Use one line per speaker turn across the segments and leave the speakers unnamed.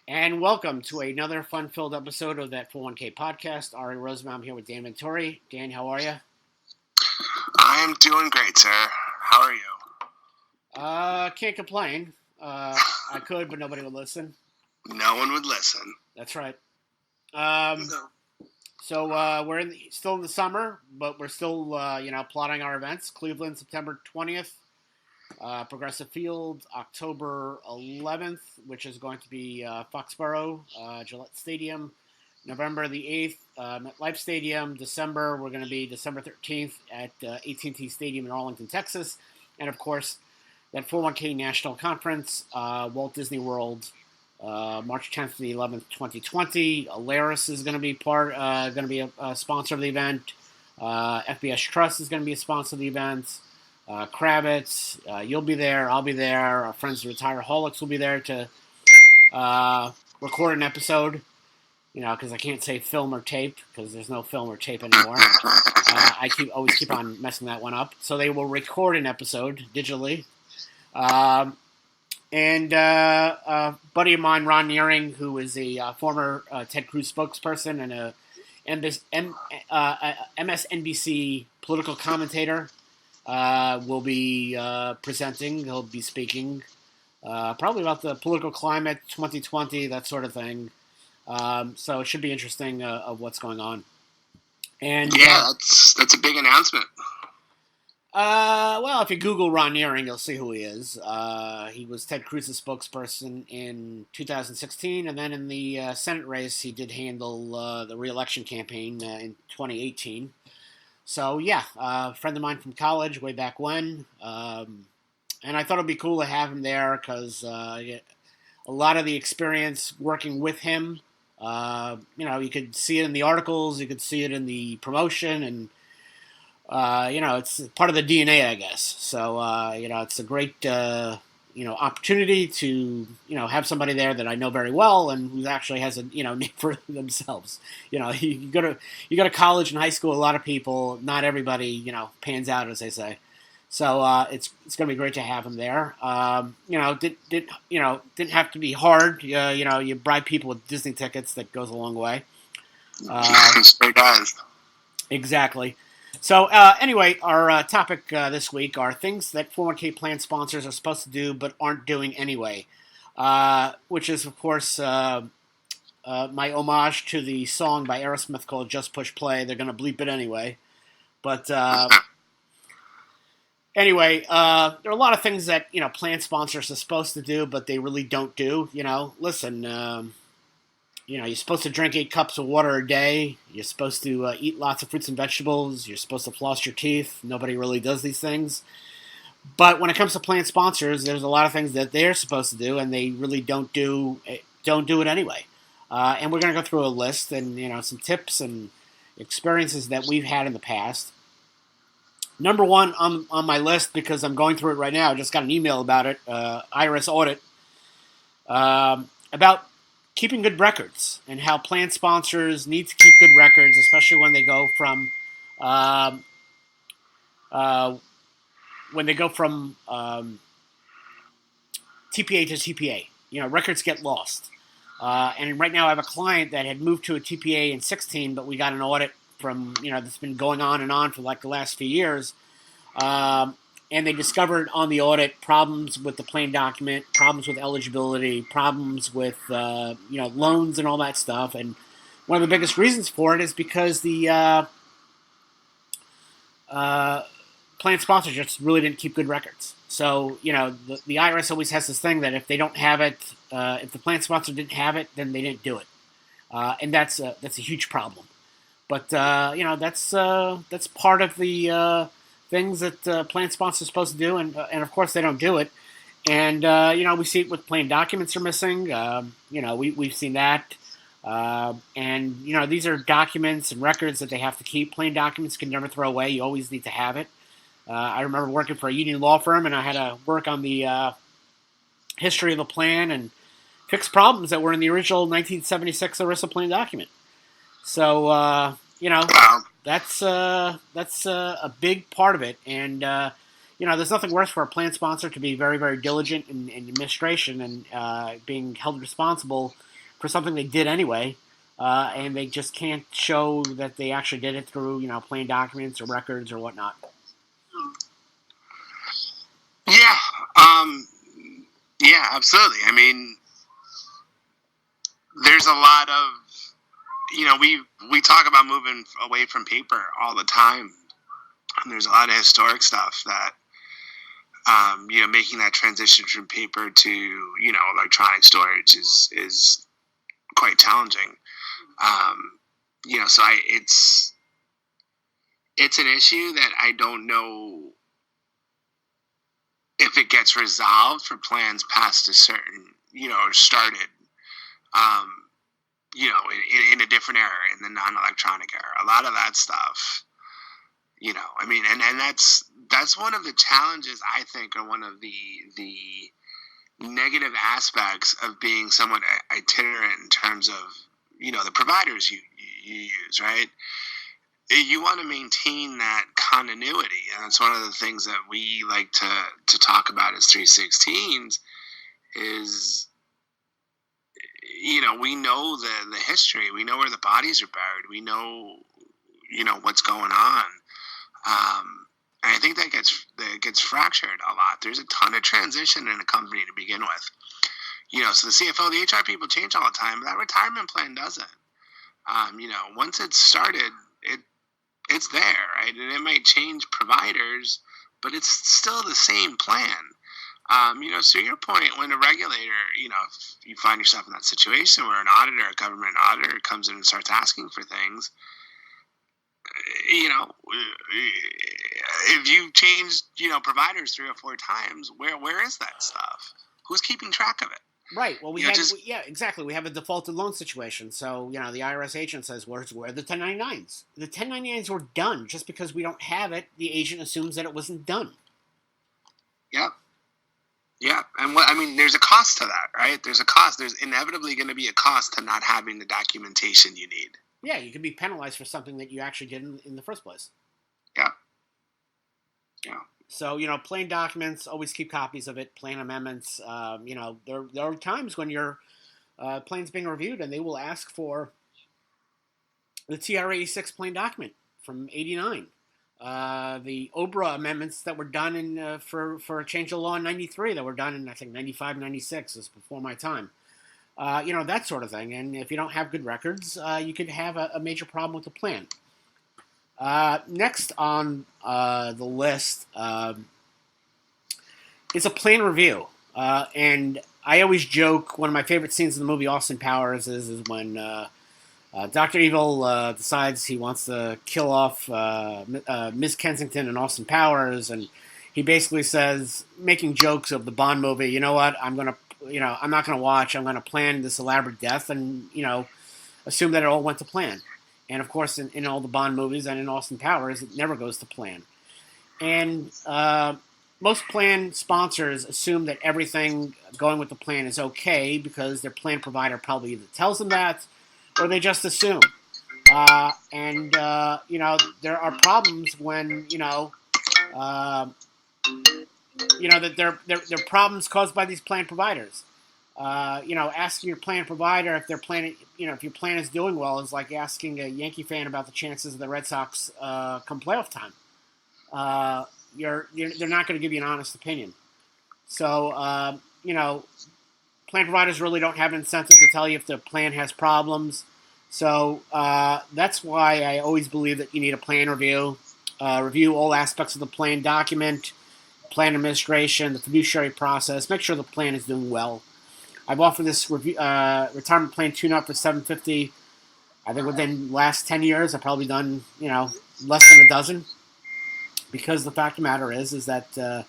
And welcome to another fun-filled episode of that 401k podcast. Ari Rosenbaum here with Dan Ventori. Dan, how are you?
I am doing great, sir. How are you?
Can't complain. I could, but nobody would listen.
No one would listen.
That's right.
No.
So we're still in the summer, but we're still plotting our events. Cleveland, September 20th. Progressive Field, October 11th, which is going to be Foxborough, Gillette Stadium. November the 8th, MetLife Stadium. December, we're going to be December 13th at AT&T Stadium in Arlington, Texas. And, of course, that 401k National Conference, Walt Disney World, March 10th to the 11th, 2020. Alaris is going to be a sponsor of the event. FBS Trust is going to be a sponsor of the event. Kravitz, you'll be there. I'll be there. Our friends the Retireaholics will be there to record an episode. Because I can't say film or tape because there's no film or tape anymore. I always keep on messing that one up. So they will record an episode digitally. And a buddy of mine, Ron Nearing, who is a former Ted Cruz spokesperson and a MSNBC political commentator, will be presenting. He'll be speaking probably about the political climate, 2020, that sort of thing. So it should be interesting of what's going on. And
yeah, that's a big announcement.
Well, if you Google Ron Nearing, you'll see who he is. He was Ted Cruz's spokesperson in 2016, and then in the Senate race, he did handle the re-election campaign in 2018. So, yeah, a friend of mine from college way back when. And I thought it'd be cool to have him there because a lot of the experience working with him, you could see it in the articles, you could see it in the promotion, and, it's part of the DNA, I guess. So, it's a great, opportunity to, have somebody there that I know very well and who actually has a, name for themselves. You go to college and high school, a lot of people, not everybody, pans out, as they say. So it's going to be great to have him there. Didn't have to be hard. You bribe people with Disney tickets. That goes a long way.
Sure does.
Exactly. So anyway, our topic this week are things that 401k plan sponsors are supposed to do but aren't doing anyway, which is, of course, my homage to the song by Aerosmith called Just Push Play. They're going to bleep it anyway. But anyway, there are a lot of things that, plan sponsors are supposed to do, but they really don't do. Listen, you're supposed to drink 8 cups of water a day. You're supposed to eat lots of fruits and vegetables. You're supposed to floss your teeth. Nobody really does these things. But when it comes to plan sponsors, there's a lot of things that they're supposed to do, and they really don't do it anyway. And we're going to go through a list and, some tips and experiences that we've had in the past. Number one on my list, because I'm going through it right now, I just got an email about it, IRS audit, about keeping good records and how plan sponsors need to keep good records, especially when they go from TPA to TPA. Records get lost. And right now I have a client that had moved to a TPA in 16, but we got an audit from, that's been going on and on for like the last few years. And they discovered on the audit problems with the plan document, problems with eligibility, problems with, loans and all that stuff. And one of the biggest reasons for it is because the plan sponsor just really didn't keep good records. So, the IRS always has this thing that if they don't have it, if the plan sponsor didn't have it, then they didn't do it. And that's a huge problem. But, that's part of the things that plan sponsors are supposed to do, and of course they don't do it. And, we see it with plan documents are missing. We've seen that. And, these are documents and records that they have to keep. Plan documents can never throw away. You always need to have it. I remember working for a union law firm, and I had to work on the history of the plan and fix problems that were in the original 1976 ERISA plan document. So, that's a big part of it. And, there's nothing worse for a plan sponsor to be very, very diligent in administration and being held responsible for something they did anyway, and they just can't show that they actually did it through plan documents or records or whatnot.
Yeah, yeah, absolutely. I mean, there's a lot of we talk about moving away from paper all the time, and there's a lot of historic stuff that making that transition from paper to electronic storage is quite challenging. So it's an issue that I don't know if it gets resolved for plans past a certain or started in a different era, in the non-electronic era. A lot of that stuff, I mean, and that's one of the challenges, I think, or one of the negative aspects of being somewhat itinerant in terms of the providers you use, right? You want to maintain that continuity, and that's one of the things that we like to talk about as 316s is we know the history, we know where the bodies are buried, we know what's going on, and I think that gets fractured a lot. There's a ton of transition in a company to begin with, so the CFO, the HR people change all the time, but that retirement plan doesn't. Once it's started, it's there, right? And it might change providers, but it's still the same plan. So your point, when a regulator, if you find yourself in that situation where an auditor, a government auditor comes in and starts asking for things, if you've changed, providers 3 or 4 times, where is that stuff? Who's keeping track of it?
Right. Well, yeah, exactly. We have a defaulted loan situation. So, the IRS agent says, where are the 1099s? The 1099s were done. Just because we don't have it, the agent assumes that it wasn't done.
Yep. Yeah. And there's a cost to that, right? There's a cost. There's inevitably going to be a cost to not having the documentation you need.
Yeah, you can be penalized for something that you actually did in the first place.
Yeah. Yeah.
So, plan documents, always keep copies of it, plan amendments. There are times when your plan's being reviewed and they will ask for the TR-86 plan document from 89. The OBRA amendments that were done for a change of law in 93 that were done in, I think, 95, 96 is before my time. That sort of thing. And if you don't have good records, you could have a major problem with the plan. Next on the list is a plan review. And I always joke, one of my favorite scenes in the movie Austin Powers is when Dr. Evil decides he wants to kill off Miss Kensington and Austin Powers, and he basically says, making jokes of the Bond movie, you know what, I'm not going to watch, I'm going to plan this elaborate death and, assume that it all went to plan. And, of course, in all the Bond movies and in Austin Powers, it never goes to plan. And most plan sponsors assume that everything going with the plan is okay because their plan provider probably either tells them that or they just assume. There are problems when, that there are problems caused by these plan providers. Asking your plan provider if their plan, if your plan is doing well is like asking a Yankee fan about the chances of the Red Sox come playoff time. They're not going to give you an honest opinion. So, plan providers really don't have an incentive to tell you if the plan has problems. So that's why I always believe that you need a plan review. Review all aspects of the plan document, plan administration, the fiduciary process. Make sure the plan is doing well. I've offered this retirement plan tune-up for $750. I think within the last 10 years, I've probably done, less than a dozen. Because the fact of the matter is that,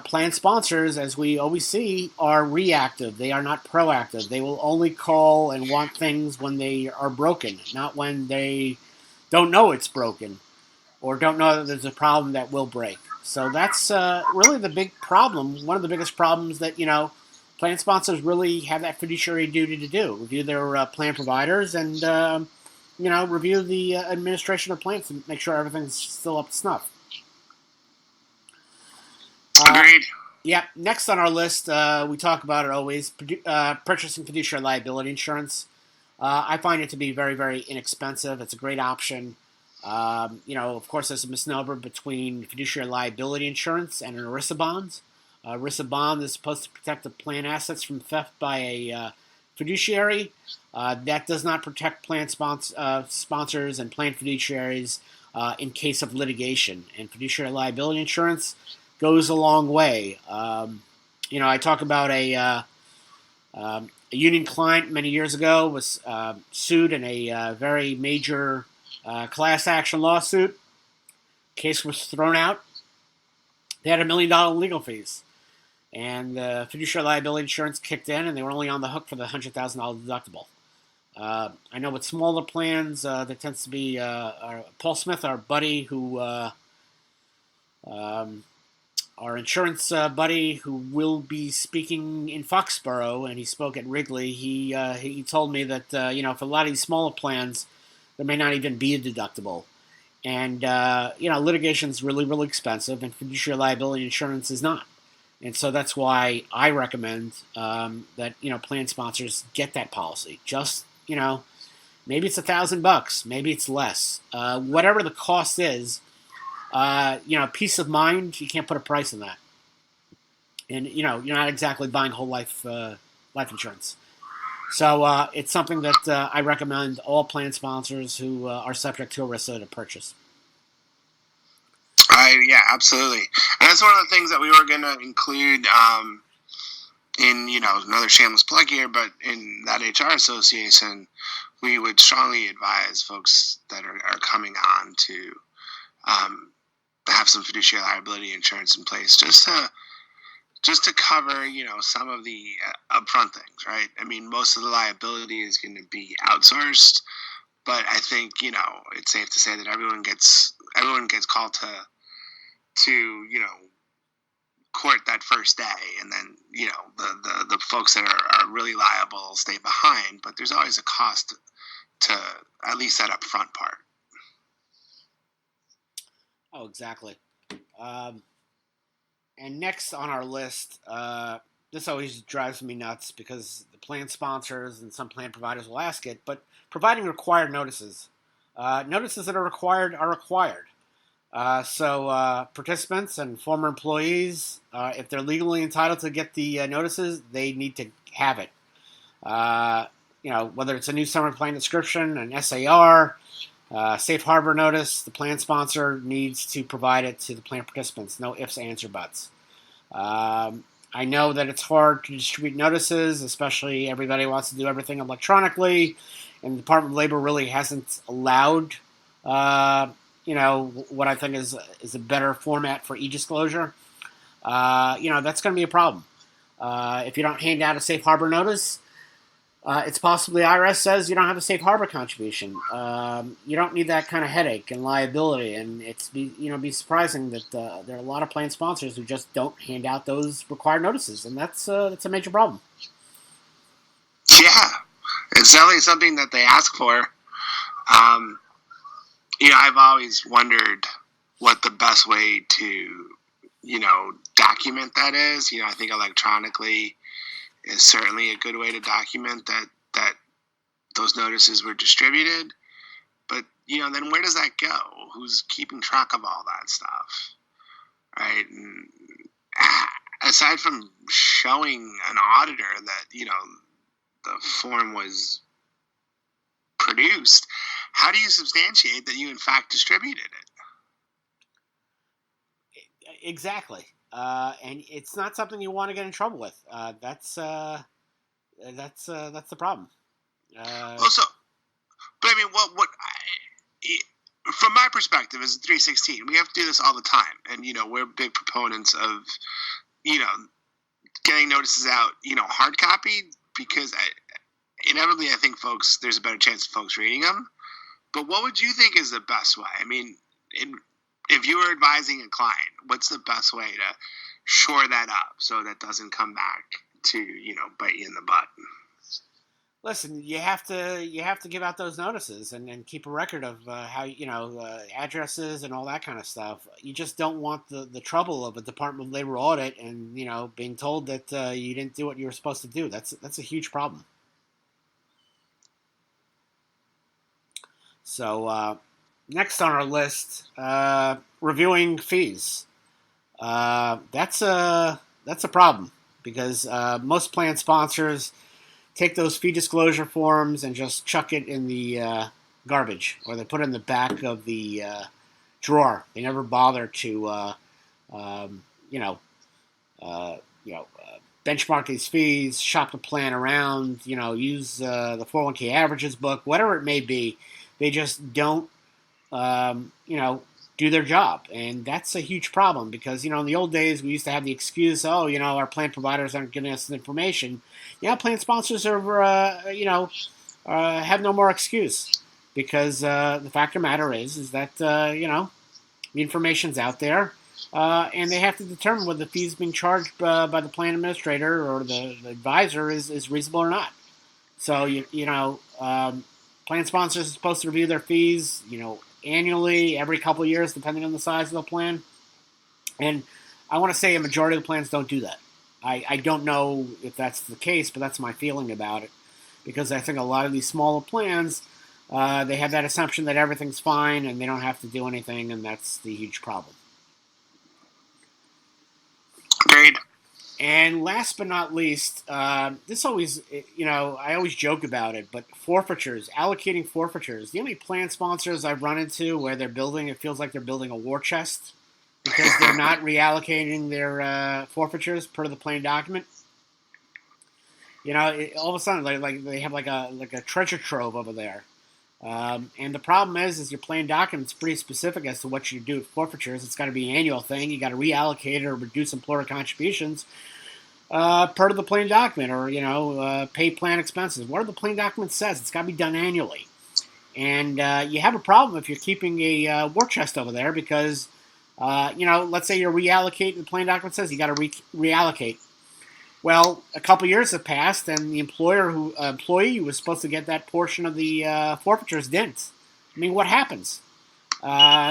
plan sponsors, as we always see, are reactive. They are not proactive. They will only call and want things when they are broken, not when they don't know it's broken or don't know that there's a problem that will break. So that's really the big problem, one of the biggest problems that, plan sponsors really have that fiduciary duty to do. Review their plan providers and, review the administration of plans and make sure everything's still up to snuff.
Agreed.
Yeah. Next on our list, we talk about it always: purchasing fiduciary liability insurance. I find it to be very, very inexpensive. It's a great option. Of course, there's a misnomer between fiduciary liability insurance and an ERISA bond. ERISA bond is supposed to protect the plan assets from theft by a fiduciary. That does not protect plan sponsors and plan fiduciaries in case of litigation. And fiduciary liability insurance goes a long way. I talk about a union client many years ago was sued in a very major class action lawsuit. Case was thrown out. They had $1 million legal fees. And fiduciary liability insurance kicked in, and they were only on the hook for the $100,000 deductible. I know with smaller plans, there tends to be Paul Smith, our buddy, who our insurance buddy, who will be speaking in Foxborough, and he spoke at Wrigley. He told me that for a lot of these smaller plans, there may not even be a deductible, and litigation is really, really expensive, and fiduciary liability insurance is not. And so that's why I recommend that plan sponsors get that policy. Just maybe it's $1,000, maybe it's less. Whatever the cost is, peace of mind. You can't put a price on that. And you're not exactly buying whole life insurance. So it's something that I recommend all plan sponsors who are subject to ERISA to purchase.
Yeah, absolutely. And that's one of the things that we were going to include in, another shameless plug here, but in that HR association, we would strongly advise folks that are coming on to have some fiduciary liability insurance in place just to cover, some of the upfront things, right? I mean, most of the liability is going to be outsourced, but I think, it's safe to say that everyone gets called to court that first day, and then the folks that are really liable stay behind, but there's always a cost to at least that upfront part.
Oh, exactly. And next on our list, this always drives me nuts because the plan sponsors and some plan providers will ask it, but providing required notices. Notices that are required. So participants and former employees, if they're legally entitled to get the notices, they need to have it. Whether it's a new summary plan description, an SAR, safe harbor notice, the plan sponsor needs to provide it to the plan participants. No ifs, ands, or buts. I know that it's hard to distribute notices, especially everybody wants to do everything electronically, and the Department of Labor really hasn't allowed what I think is a better format for e-disclosure. That's going to be a problem. If you don't hand out a safe harbor notice, it's possibly IRS says you don't have a safe harbor contribution. You don't need that kind of headache and liability, and it's be surprising that there are a lot of plan sponsors who just don't hand out those required notices, and that's a major problem.
Yeah, it's definitely something that they ask for. I've always wondered what the best way to, document that is. I think electronically is certainly a good way to document that those notices were distributed. But, then where does that go? Who's keeping track of all that stuff? Right? And aside from showing an auditor that, the form was produced, how do you substantiate that you in fact distributed
it? Exactly. And it's not something you want to get in trouble with. That's the problem.
Also, but I mean, from my perspective as a 316, we have to do this all the time, and we're big proponents of getting notices out, hard copy, because inevitably I think there's a better chance of folks reading them. But what would you think is the best way? I mean, if you were advising a client, what's the best way to shore that up so that doesn't come back to, bite you in the butt?
Listen, you have to give out those notices and keep a record of how addresses and all that kind of stuff. You just don't want the trouble of a Department of Labor audit and being told that you didn't do what you were supposed to do. That's a huge problem. So next on our list, reviewing fees. That's a problem because most plan sponsors take those fee disclosure forms and just chuck it in the garbage, or they put it in the back of the drawer. They never bother to, benchmark these fees, shop the plan around, use the 401k averages book, whatever it may be. They just don't, do their job. And that's a huge problem because, in the old days, we used to have the excuse, our plan providers aren't giving us the information. Plan sponsors are, have no more excuse because the fact of the matter is that, the information's out there and they have to determine whether the fees being charged by the plan administrator or the advisor is reasonable or not. So, plan sponsors are supposed to review their fees, annually, every couple of years, depending on the size of the plan. And I want to say a majority of the plans don't do that. I don't know if that's the case, but that's my feeling about it. Because I think a lot of these smaller plans, they have that assumption that everything's fine and they don't have to do anything, and that's the huge problem.
Agreed.
And last but not least, this always, I always joke about it, but forfeitures, allocating forfeitures. The only plan sponsors I've run into where it feels like they're building a war chest because they're not reallocating their forfeitures per the plan document. All of a sudden, like they have like a treasure trove over there. And the problem is your plan document's pretty specific as to what you do with forfeitures. It's got to be an annual thing. You got to reallocate or reduce employer contributions per the plan document, or pay plan expenses. Whatever the plan document says, it's got to be done annually. And you have a problem if you're keeping a war chest over there because let's say you're reallocating. The plan document says you got to reallocate. Well, a couple years have passed, and the employee who was supposed to get that portion of the forfeitures didn't. I mean, what happens?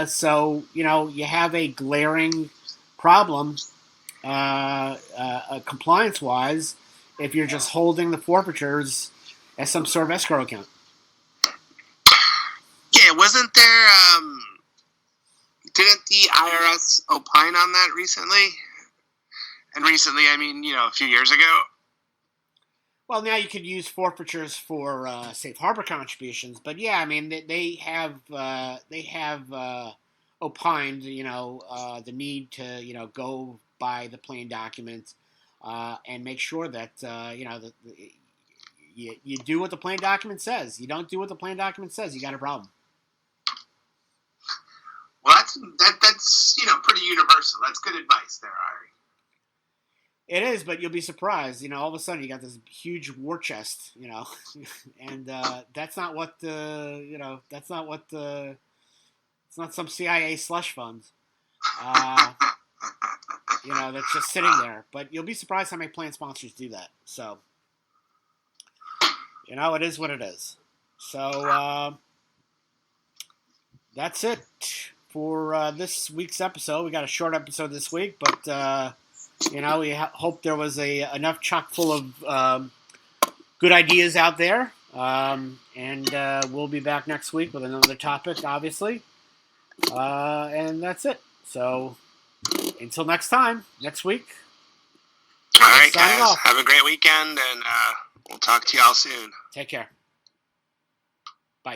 So you have a glaring problem, compliance-wise, if you're just holding the forfeitures as some sort of escrow account.
Yeah, wasn't there? Didn't the IRS opine on that recently? And recently, I mean, a few years ago.
Well, now you could use forfeitures for safe harbor contributions, but yeah, I mean, they have opined, the need to, go by the plan document and make sure that you do what the plan document says. You don't do what the plan document says, you got a problem.
Well, that's pretty universal. That's good advice there, Ari.
It is, but you'll be surprised. All of a sudden you got this huge war chest, and that's not what it's not some CIA slush fund, that's just sitting there. But you'll be surprised how many plan sponsors do that. So, it is what it is. So that's it for this week's episode. We got a short episode this week, but. We hope there was enough chock full of good ideas out there. And we'll be back next week with another topic, obviously. And that's it. So until next week.
All right, guys. Off. Have a great weekend, and we'll talk to y'all soon.
Take care. Bye.